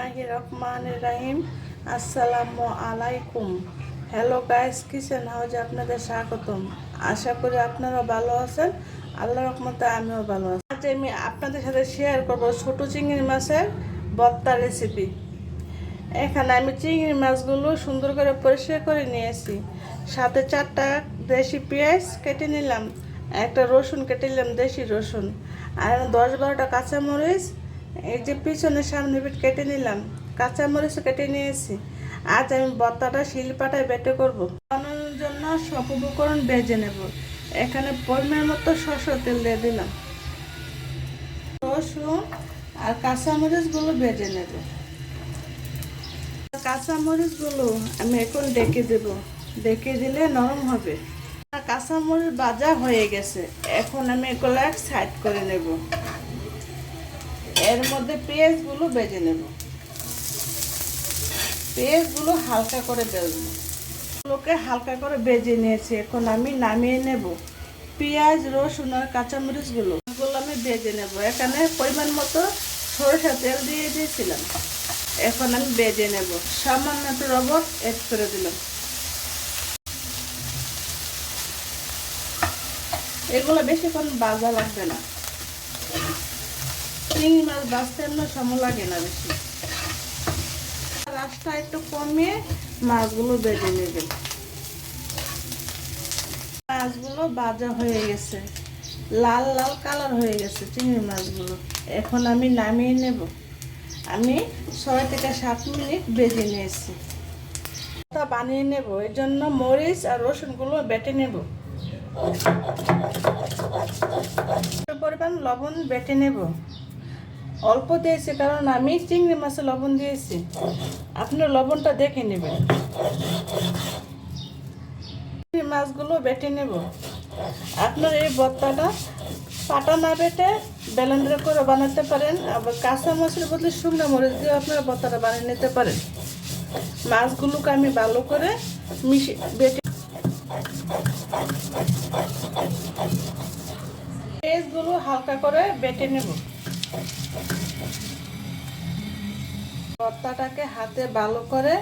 বিসমিল্লাহির রহমানির রহিম। আসসালামু আলাইকুম। হ্যালো গাইস, কিচেন হাউজে আপনাদের স্বাগতম। আশা করি আপনারা ভালো আছেন। আল্লাহর রহমতে আমিও ভালো আছি। আজ আমি আপনাদের সাথে শেয়ার করব ছোট চিংড়ি মাছের ভর্তা রেসিপি। এখানে আমি চিংড়ি মাছগুলো সুন্দর করে পরিষ্কার করে নিয়েছি। সাথে 4টা দেশি পেঁয়াজ কেটে নিলাম, একটা রসুন কেটে নিলাম, দেশি রসুন, আর 10-12টা কাঁচামরিচ এই যে পিছনের সামনে পিঠ কেটে নিলাম, কাঁচামরিচও কেটে নিয়েছি। আজ আমি ভর্তাটা শিলপাটায় বেটে করব। বানানোর জন্য সব উপকরণ ভেজে নেব। এখানে পরিমাণ মতো সরষের তেল দিয়ে দিলাম, রসুন আর কাঁচামরিচগুলো ভেজে নেব। কাঁচামরিচগুলো আমি এখন ডেকে দেব, ডেকে দিলে নরম হবে। কাঁচামরিচ ভাজা হয়ে গেছে, এখন আমি এগুলো সাইড করে নেব। এর মধ্যে পেঁয়াজগুলো ভেজে নেব। পেঁয়াজগুলো হালকা করে ভেজবো। এগুলোকে হালকা করে ভেজে নিয়েছি, এখন আমি নামিয়ে নেব। পেঁয়াজ, রসুন আর কাঁচামরিচগুলো আমি ভেজে নেব। এখানে পরিমাণ মতো সরষের তেল দিয়ে দিয়েছিলাম, এখন আমি ভেজে নেব। সামান্য একটু লবণ অ্যাড করে দিলাম। এগুলো বেশিক্ষণ ভাজা লাগবে না, চিংড়ি মাছ ভাজতে এমন সময় লাগে না বেশি। রাস্তা একটু কমিয়ে মাছগুলো ভেজে নেবেন। মাছগুলো ভাজা হয়ে গেছে, লাল লাল কালার হয়ে গেছে চিংড়ি মাছগুলো। এখন আমি নামিয়ে নেব। আমি 6 থেকে 7 মিনিট ভেজে নিয়েছি। বানিয়ে নেব, এর জন্য মরিচ আর রসুনগুলো বেটে নেব। পরিমাণ লবণ বেটে নেব। অল্প দিয়েছি কারণ আমি চিংড়ি মাছে লবণ দিয়েছি, আপনার লবণটা দেখে নেবেন। চিংড়ি মাছগুলো বেটে নেব। আপনার এই ভর্তাটা পাটা না বেটে ব্লেন্ডার করে বানাতে পারেন, আবার কাঁচা মাছের বদলে শুকনো মরিচ দিয়ে আপনারা ভর্তাটা বানিয়ে নিতে পারেন। মাছগুলোকে আমি ভালো করে বেটে পেঁয়াজগুলো হালকা করে বেটে নেব। ভর্তাটাকে হাতে ভালো করে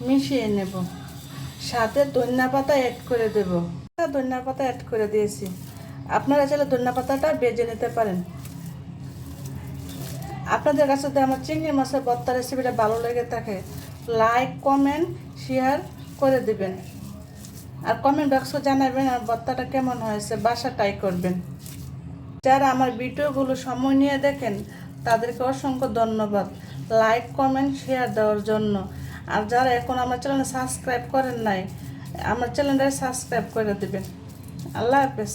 মিশিয়ে নেব। সাথে ধনিয়া পাতা অ্যাড করে দেব। ধনিয়া পাতা অ্যাড করে দিয়েছি, আপনারা চাইলে ধনিয়া পাতাটা ভেজে নিতে পারেন। আপনাদের কাছে যদি আমার চিংড়ি মাছের ভর্তা রেসিপিটা ভালো লেগে থাকে, লাইক, কমেন্ট, শেয়ার করে দিবেন। আর কমেন্ট বক্সে জানাবেন আর ভর্তাটা কেমন হয়েছে, বাসা ট্রাই করবেন। যারা আমার ভিডিওগুলো সময় নিয়ে দেখেন তাদেরকে অসংখ্য ধন্যবাদ লাইক, কমেন্ট, শেয়ার দেওয়ার জন্য। আর যারা এখন আমার চ্যানেল সাবস্ক্রাইব করেন নাই, আমার চ্যানেলটা সাবস্ক্রাইব করে দিবেন। আল্লাহ হাফেজ।